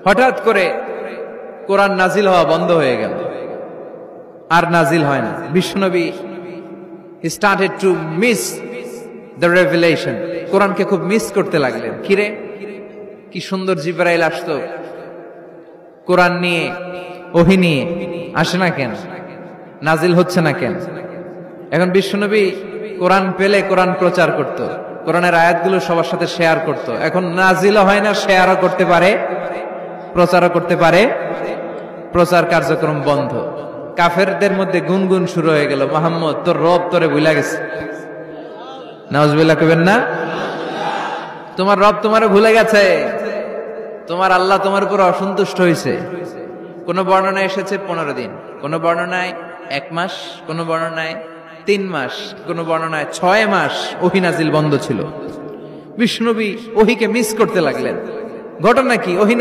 হঠাৎ করে কোরআন নাজিল হওয়া বন্ধ হয়ে গেল, আর নাজিল হয় না। বিশ্বনবী he started to miss the revelation, কোরআনকে খুব মিস করতে লাগলেন। কিরে, কি সুন্দর জিবরাইল আসতো, কোরআন নিয়ে, ওহী নিয়ে, আসে না কেন, নাজিল হচ্ছে না কেন? এখন বিশ্বনবী কোরআন পেলে কোরআন প্রচার করত, কোরআনের আয়াতগুলো সবার সাথে শেয়ার করত। এখন নাজিলও হয় না, শেয়ারও করতে পারে, প্রচারও করতে পারে, প্রচার কার্যক্রম বন্ধ। কাফেরদের মধ্যে গুনগুন শুরু হয়ে গেল, মুহাম্মদ তোর রব তোরে ভুলে গেছে। নাউজুবিল্লাহ কইবেন না? তোমার রব তোমারে ভুলে গেছে, তোমার আল্লাহ তোমার উপর অসন্তুষ্ট হয়েছে। কোন বর্ণনায় এসেছে 15 দিন, কোন বর্ণনায় 1 মাস, কোন বর্ণনায় 3 মাস, কোন বর্ণনায় 6 মাস ওহী নাজিল বন্ধ ছিল। বিষ্ণুনবী ওহীকে মিস করতে লাগলেন। ঘটনা কি? ওহী